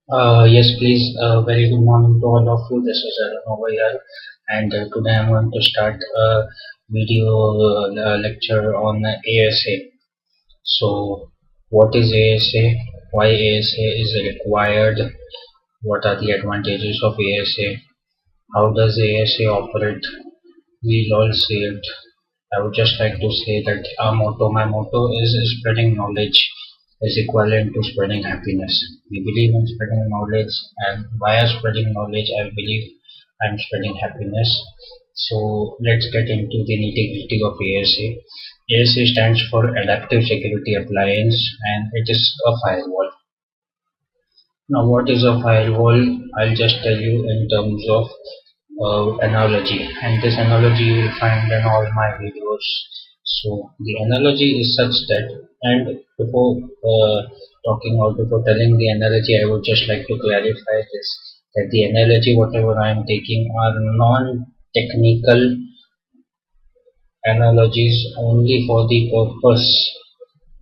Yes, please. Very good morning to all of you. This is Arun over here, and today I'm going to start a video lecture on ASA. So, what is ASA? Why ASA is required? What are the advantages of ASA? How does ASA operate? We'll all see it. I would just like to say that my motto is spreading knowledge is equivalent to spreading happiness. We believe in spreading knowledge, and via spreading knowledge, I believe I'm spreading happiness. So let's get into the nitty-gritty of ASA. ASA stands for Adaptive Security Appliance, and it is a firewall. Now, what is a firewall? I'll just tell you in terms of analogy, and this analogy you will find in all my videos. So the analogy is such that, and before telling the analogy, I would just like to clarify this, that the analogy whatever I am taking are non-technical analogies only for the purpose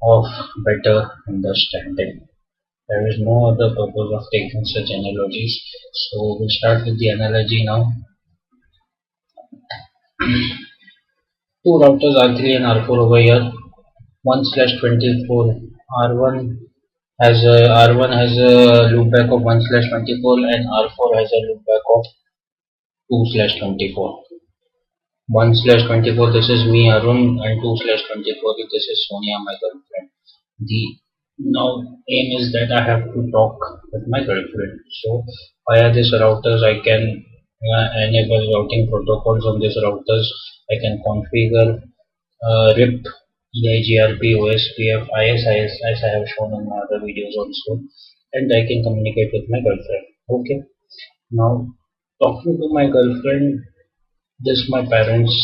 of better understanding. There is no other purpose of taking such analogies. So we'll start with the analogy now. Two routers R3 and R4 over here. 1/24. R1 R1 has a loopback of 1/24 and R4 has a loopback of 2/24. 1/24, this is me Arun, and 2/24, this is Sonia, my girlfriend. The now aim is that I have to talk with my girlfriend. So via these routers I can enable routing protocols on these routers. I can configure RIP, EIGRP, OSPF, ISIS as I have shown in my other videos also, and I can communicate with my girlfriend. Okay. Now talking to my girlfriend, this my parents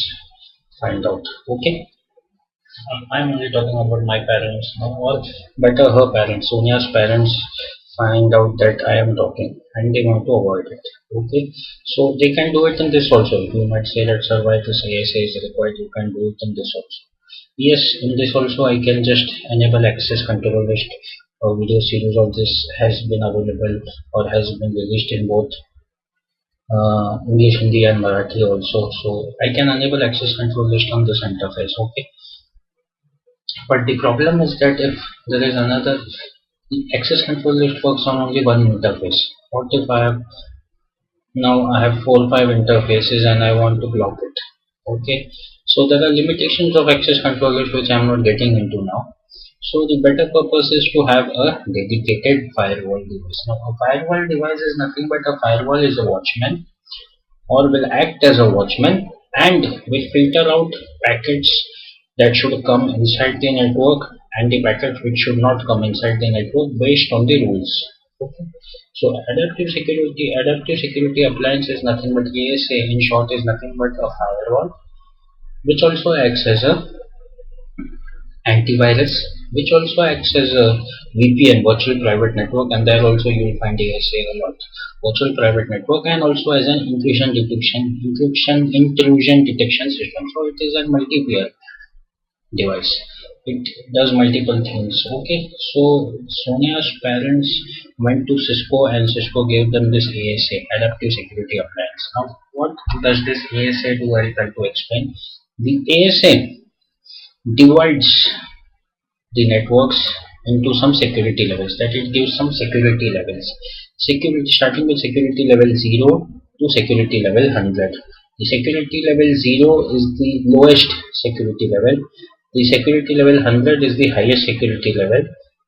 find out. Okay. I'm only talking about my parents now, or better her parents. Sonia's parents find out that I am talking and they want to avoid it. Okay, so they can do it in this also. You might say that sir, why this ASA is required, you can do it in this also. Yes, in this also I can just enable access control list. A video series of this has been available or has been released in both English, Hindi and Marathi also. So I can enable access control list on this interface. Okay. But the problem is that if there is another, the access control list works on only one interface. What if I have 4 or 5 interfaces and I want to block it? Okay, so there are limitations of access control list which I am not getting into now. So the better purpose is to have a dedicated firewall device. Now a firewall device is nothing but a firewall is a watchman or will act as a watchman and will filter out packets that should come inside the network and the packets which should not come inside the network based on the rules. Okay. So adaptive security appliance is nothing but ASA in short is nothing but a firewall which also acts as a antivirus, which also acts as a VPN, virtual private network, and there also you will find ASA a lot. Virtual private network, and also as an intrusion detection system. So it is a multi-pair device. It does multiple things. Okay, so Sonia's parents went to Cisco and Cisco gave them this ASA, Adaptive Security Appliance. Now, what does this ASA do? I'll try to explain. The ASA divides the networks into some security levels, that it gives some security levels, security starting with security level 0 to security level 100. The security level 0 is the lowest security level, the security level 100 is the highest security level,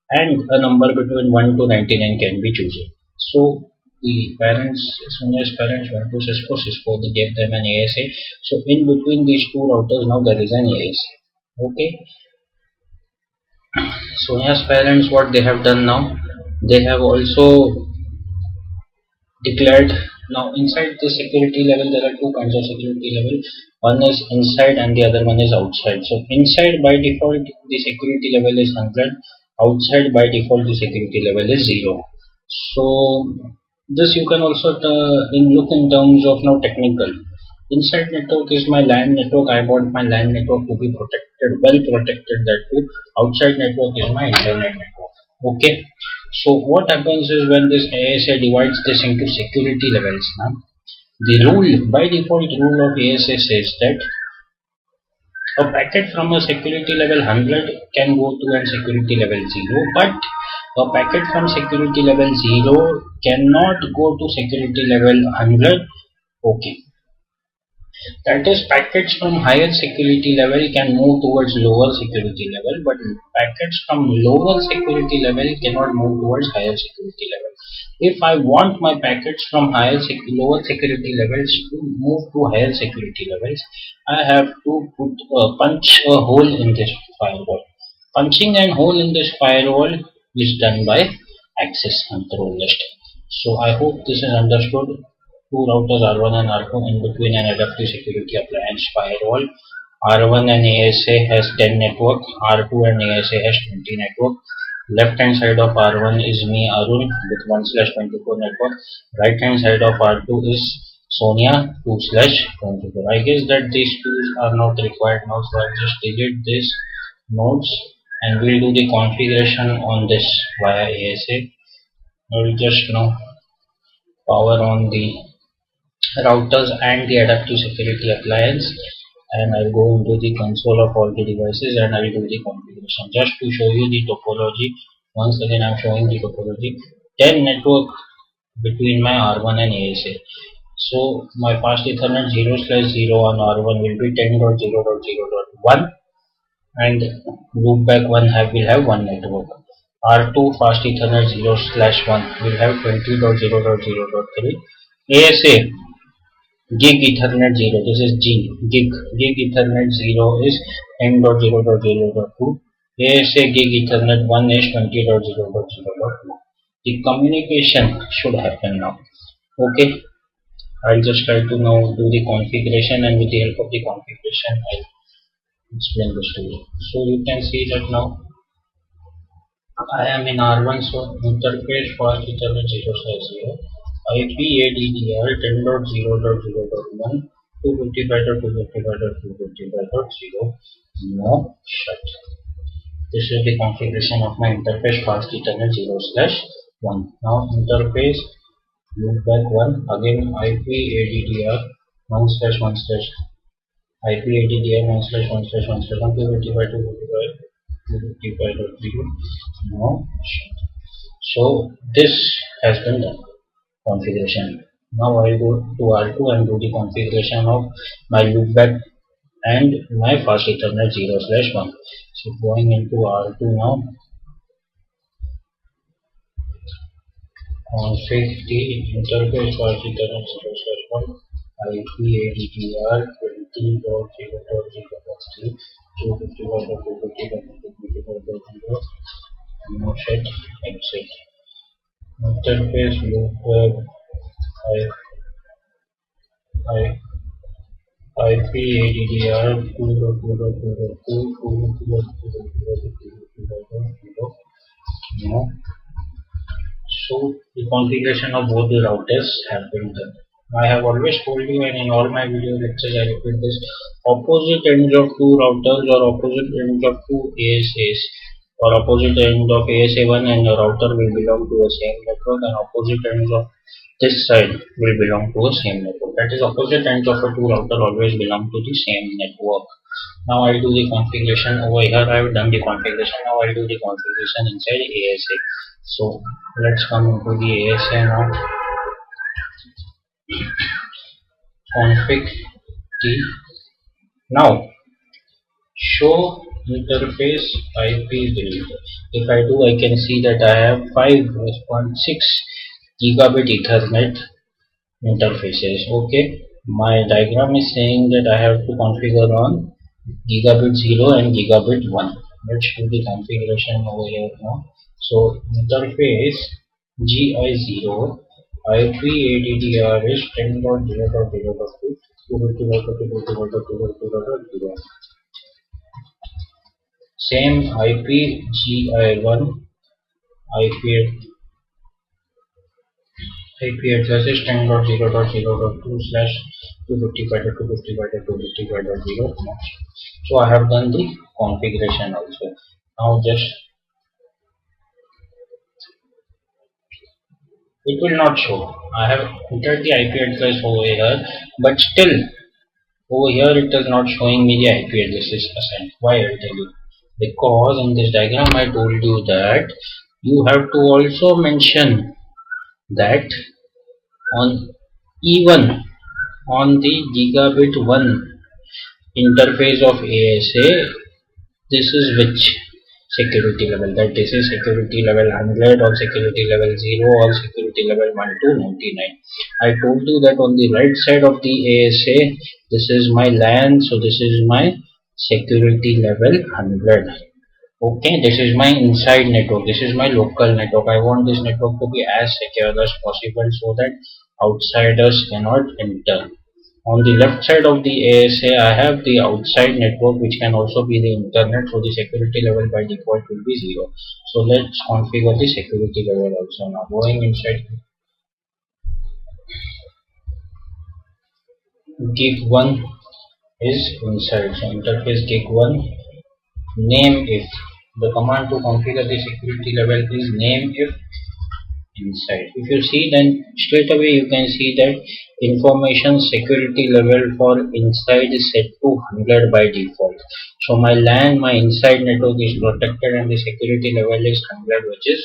and a number between 1 to 99 can be chosen. So the parents, Sonia's parents went to Cisco, they gave them an ASA. So in between these two routers now there is an ASA. Okay, Sonia's parents, what they have done now, they have also declared, now inside the security level there are two kinds of security level. One is inside and the other one is outside. So inside by default the security level is 100, outside by default the security level is 0. So this you can also look in terms of now technical. Inside network is my LAN network. I want my LAN network to be protected, well protected, that too. Outside network is my internet network. Okay. So what happens is when this ASA divides this into security levels now, the rule by default rule of ASA says that a packet from a security level 100 can go to a security level 0, but a packet from security level 0 cannot go to security level 100. Okay, that is, packets from higher security level can move towards lower security level, but packets from lower security level cannot move towards higher security level. If I want my packets from lower security levels to move to higher security levels, I have to punch a hole in this firewall. Punching a hole in this firewall is done by access control list. So I hope this is understood. Two routers R1 and R2 in between an adaptive security appliance firewall. R1 and ASA has 10 network, R2 and ASA has 20 network. Left hand side of R1 is me Arun with 1/24 network. Right hand side of R2 is Sonia 2/24. I guess that these tools are not required now, so I'll just delete these nodes and we'll do the configuration on this via ASA. We'll just power on the routers and the adaptive security appliance, and I'll go into the console of all the devices and I'll do the configuration just to show you the topology. Once again I'm showing the topology. 10 network between my R1 and ASA. So my fast Ethernet 0/0 on R1 will be 10.0.0.1 and loopback 1 will have one network. R2 fast Ethernet 0/1 will have 20.0.0.3. ASA Gig Ethernet 0, this is Gig Ethernet 0 is 10.0.0.2. ASA Gig Ethernet 1 is 20.0.0.2. The communication should happen now. Okay, I'll just try to now do the configuration, and with the help of the configuration I'll explain this to you. So you can see that now I am in R1, so interface fast Ethernet 0/0. IP ADDR 10.0.0.1 255.255.255.0 no shut. This is the configuration of my interface fast Ethernet 0/1. Now interface loopback 1 again IP ADDR 1/1/ IP ADDR 1/1/1/1 255.255.255.0 no shut. So this has been done. Configuration. Now I go to R2 and do the configuration of my loopback and my fast Ethernet 0/1. So going into R2 now, config the interface fast Ethernet 0/1 IP ADDR 20.0.0.3 255.255.255.0 no set exit. Interface loopback IP ADDR 2.2.2.2 no. So the configuration of both the routers have been done. I have always told you, and in all my video lectures I repeat this, opposite ends of two routers or opposite ends of two ASAs or opposite ends of ASA1 and a router will belong to the same network, and opposite ends of this side will belong to a same network. That is, opposite ends of a two router always belong to the same network. Now I'll do the configuration over here. I have done the configuration. Now I'll do the configuration inside ASA. So let's come into the ASA now. Config T. Now show interface IP build. If I do, I can see that I have 5.6 gigabit Ethernet interfaces. Okay, my diagram is saying that I have to configure on gigabit 0 and gigabit 1. Let's do the configuration over here now. So interface GI0 IP ADDR is 10.0.0.2 same IP GI1 IP address is 10.0.0.2/255.255.255.0. So I have done the configuration also. Now just It will not show. I have entered the IP address over here, but still over here it is not showing me the IP address is assigned. Why, I'll tell you. Because in this diagram I told you that you have to also mention that on even on the gigabit 1 interface of ASA, this is which security level, that this is security level 100 or security level 0 or security level 1 to 99. I told you that on the right side of the ASA, this is my LAN, so this is my security level 100. Okay, this is my inside network, this is my local network. I want this network to be as secure as possible so that outsiders cannot enter. On the left side of the ASA, I have the outside network, which can also be the internet, so the security level by default will be 0. So let's configure the security level also. Now going inside gig 1 is inside, so interface gig 1, name if. The command to configure the security level is name if inside. If you see, then straight away you can see that information security level for inside is set to 100 by default. So my LAN, my inside network is protected and the security level is 100, which is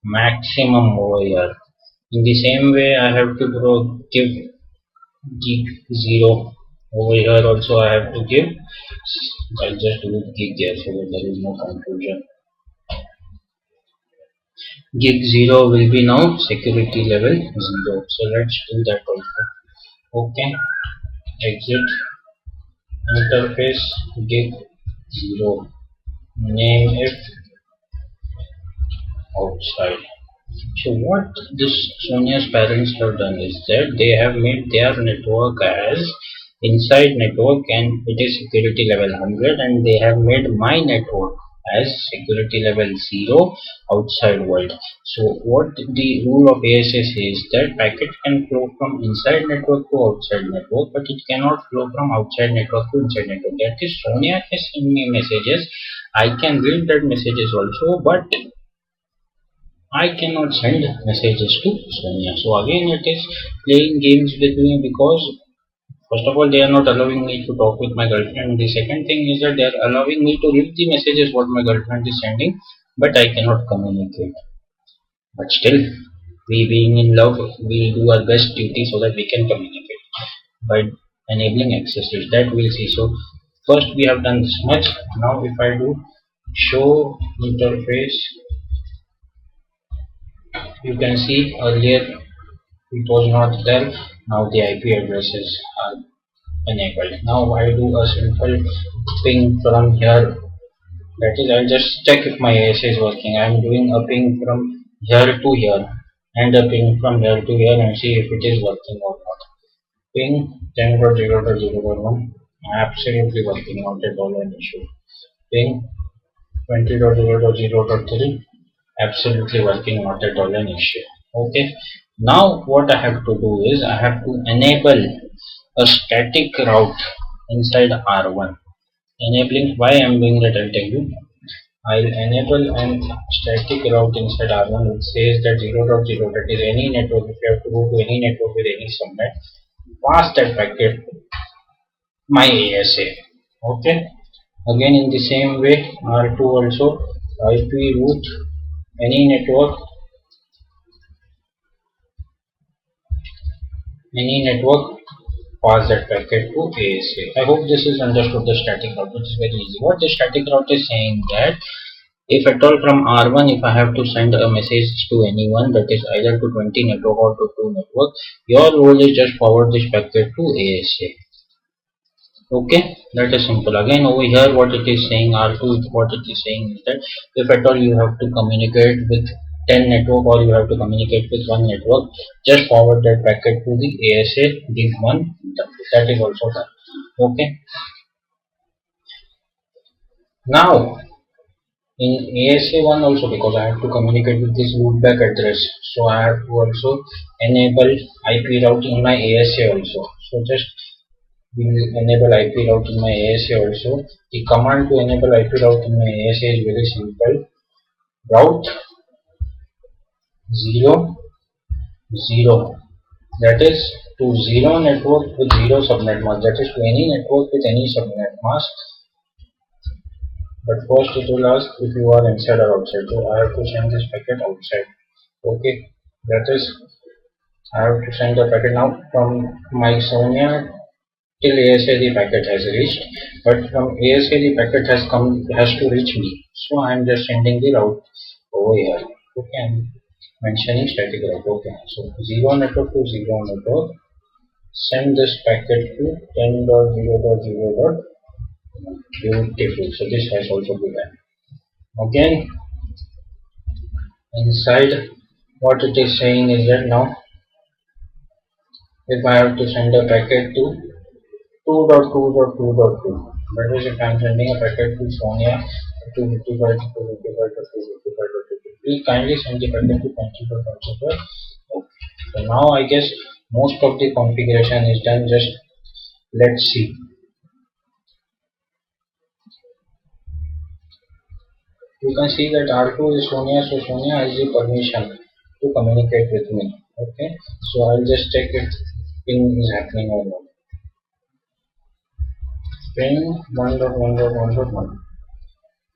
maximum over here. In the same way, I have to give gig 0 over here also. I have to give, I'll just do it gig here so that there is no confusion. Gig 0 will be now security level 0. So let's do that also. Okay, exit interface gig 0, name if outside. So what this Sonia's parents have done is that they have made their network as inside network and it is security level 100, and they have made my network as security level 0 outside world. So what the rule of ASA says that packet can flow from inside network to outside network, but it cannot flow from outside network to inside network. That is, Sonia can send me messages, I can read that messages also, but I cannot send messages to Sonia. So again it is playing games with me, because first of all they are not allowing me to talk with my girlfriend. The second thing is that they are allowing me to read the messages what my girlfriend is sending, but I cannot communicate. But still, we being in love, we do our best duty so that we can communicate by enabling access to it. That we'll see. So first we have done this much. Now if I do show interface, you can see earlier it was not there. Now the IP addresses are enabled. Now I do a simple ping from here. That is, I'll just check if my ASA is working. I'm doing a ping from here to here and a ping from here to here and see if it is working or not. Ping 10.0.0.1, absolutely working, not at all an issue. Ping 20.0.0.3, absolutely working, not at all an issue. Okay, now what I have to do is I have to enable a static route inside R1. Enabling, why I am doing that, I'll tell you. I'll enable an static route inside R1 which says that 0.0, that is any network. If you have to go to any network with any subnet, pass that packet my ASA. Okay, again in the same way R2 also, IP route any network pass that packet to ASA. I hope this is understood, the static route, which is very easy. What the static route is saying that if at all from R1, if I have to send a message to anyone, that is either to 20 network or to 2 network, your role is just forward this packet to ASA. Okay, that is simple. Again over here what it is saying, R2, what it is saying is that if at all you have to communicate with 10 network or you have to communicate with 1 network, just forward that packet to the ASA, give 1, that is also done. Okay, now in ASA1 also, because I have to communicate with this loopback address, so I have to also enable IP route in my ASA also. So just we will enable IP route in my ASA also. The command to enable IP route in my ASA is very simple. Route 0 0. That is to zero network with zero subnet mask. That is to any network with any subnet mask. But first it will ask if you are inside or outside. So I have to send this packet outside. Okay. That is I have to send the packet now from my Sonia till ASA the packet has reached, but from ASA the packet has to reach me. So I am just sending the route over here. Okay, I'm mentioning static route. Okay, so zero network to zero network. Send this packet to 10.0.0. Beautiful. So this has also been done. Again, inside what it is saying is that now if I have to send a packet to 2.2.2.2. That is if I am sending a packet to Sonia to 55 to 255 to 255 to 255. Please kindly send the packet to 20.25. Okay. So now I guess most of the configuration is done. Just let's see. You can see that R2 is Sonia, so Sonia has the permission to communicate with me. Okay. So I'll just check if ping is happening or not. Ping 1.1.1.1.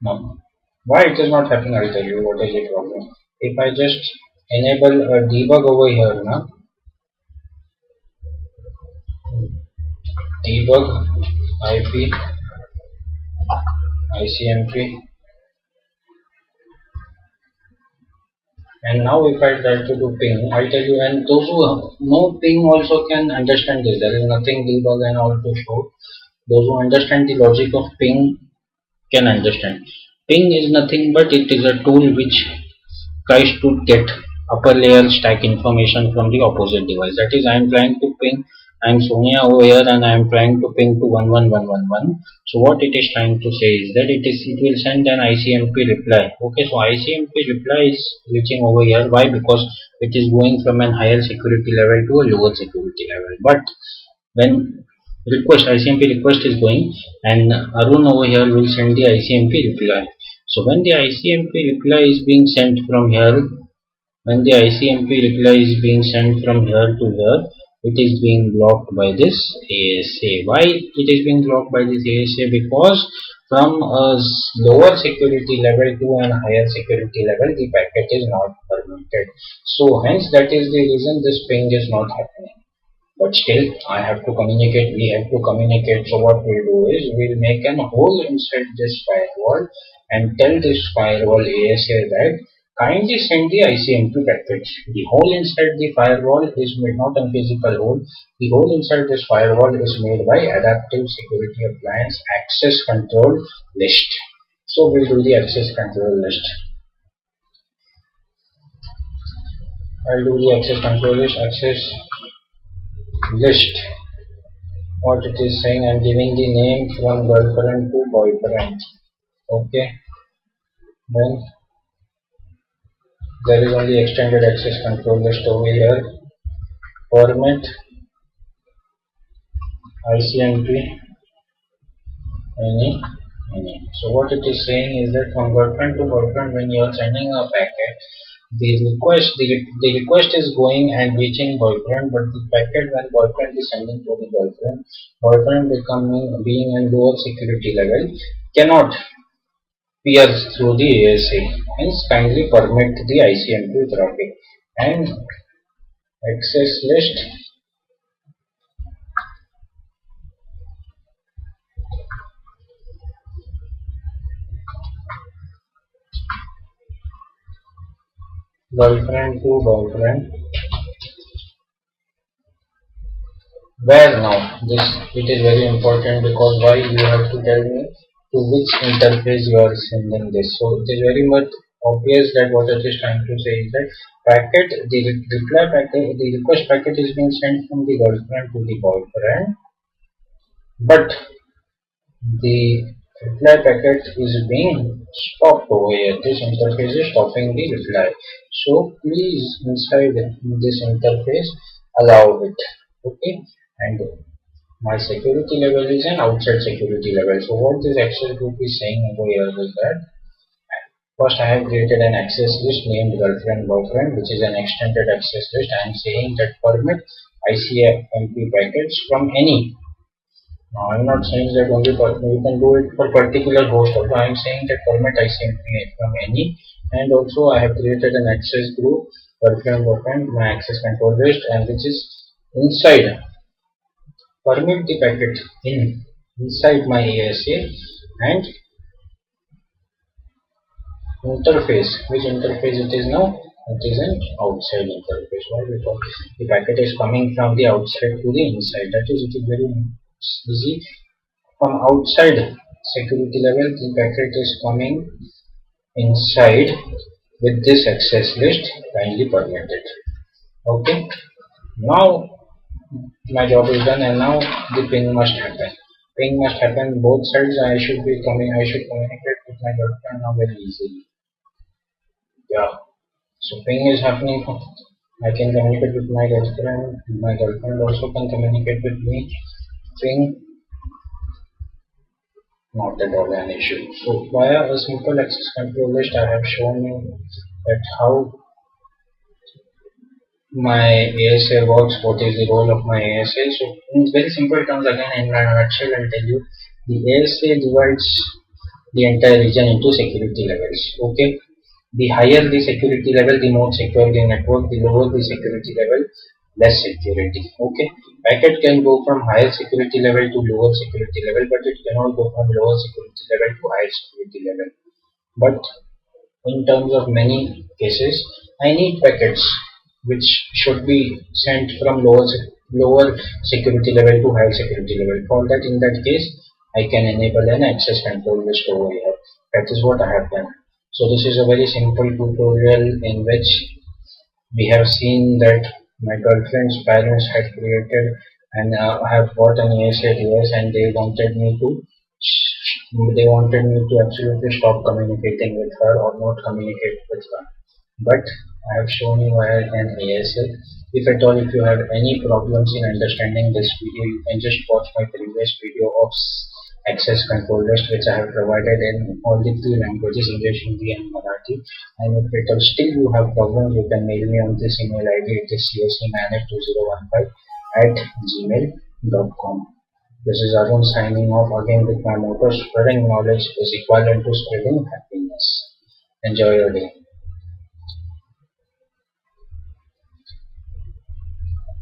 No. Why it is not happening, I'll tell you what is the problem. If I just enable a debug over here now, debug IP ICMP, and now if I try to do ping, I'll tell you, and those who know ping also can understand this. There is nothing debug and all to show. Those who understand the logic of ping can understand. Ping is nothing but it is a tool which tries to get upper layer stack information from the opposite device. That is, I am trying to ping. I am Sonia over here, and I am trying to ping to 11111. So what it is trying to say is that it will send an ICMP reply. Okay, so ICMP reply is reaching over here. Why? Because it is going from an higher security level to a lower security level. But when ICMP request is going, and Arun over here will send the ICMP reply. So when the ICMP reply is being sent from here, when the ICMP reply is being sent from here to here, it is being blocked by this ASA. Why it is being blocked by this ASA? Because from a lower security level to a higher security level, the packet is not permitted. So hence that is the reason this ping is not happening. But still I have to communicate, we have to communicate. So what we'll do is we'll make an hole inside this firewall and tell this firewall ASA that kindly send the ICMP package. The hole inside the firewall is made, not a physical hole. The hole inside this firewall is made by adaptive security appliance access control list. So we'll do the access control list. I'll do the access control list. What it is saying, I'm giving the name from girlfriend to boyfriend. Okay, then there is only extended access control list over here. Permit ICMP any. So what it is saying is that from girlfriend to boyfriend, when you are sending a packet, the request is going and reaching boyfriend, but the packet when boyfriend is sending to the boyfriend being in lower security level cannot pierce through the ASA. Hence kindly permit the ICMP traffic and access list. Girlfriend to boyfriend. Where now? This it is very important, because why you have to tell me to which interface you are sending this. So it is very much obvious that what it is trying to say is that the request packet is being sent from the girlfriend to the boyfriend, but the reply packet is being stopped over here. This interface is stopping the reply. So please inside this interface allow it. Okay, and my security level is an outside security level. So what this access group is saying over here is that First, I have created an access list named girlfriend boyfriend, which is an extended access list. I am saying that permit ICMP packets from any. Now, I'm not saying that only you can do it for particular host also. I'm saying that permit ICMP from any, and also I have created an access group girlfriend boyfriend my access control list, and which is inside permit the packet inside my ASA and interface. Which interface it is now? It is an outside interface. Why? Because the packet is coming from the outside to the inside. That is, it is very easy. From outside security level, the packet is coming inside with this access list. Kindly permitted. Okay. Now my job is done, and now the ping must happen. Ping must happen both sides. I should be coming. I should communicate with my girlfriend now very easily. Yeah. So ping is happening. I can communicate with my girlfriend. My girlfriend also can communicate with me. Ping, not at all an issue. So via a simple access control list, I have shown you that how my ASA works, what is the role of my ASA. So in very simple terms, again in a nutshell, I'll tell you the ASA divides the entire region into security levels. Okay, the higher the security level, the more secure the network. The lower the security level, less security. Okay, packet can go from higher security level to lower security level, but it cannot go from lower security level to higher security level. But in terms of many cases, I need packets which should be sent from lower security level to higher security level. For that, in that case, I can enable an access control list over here. That is what I have done. So this is a very simple tutorial in which we have seen that my girlfriend's parents had created and have bought an ASA device, and they wanted me to absolutely stop communicating with her or not communicate with her. But I have shown you via an ASA. If at all, if you have any problems in understanding this video, you can just watch my previous video of access control list, which I have provided in all the three languages, English, Hindi and Marathi. And if at all still you have problems, you can mail me on this email ID. It is cscman2015@gmail.com. This is Arun signing off again with my motto: spreading knowledge is equivalent to spreading happiness. Enjoy your day.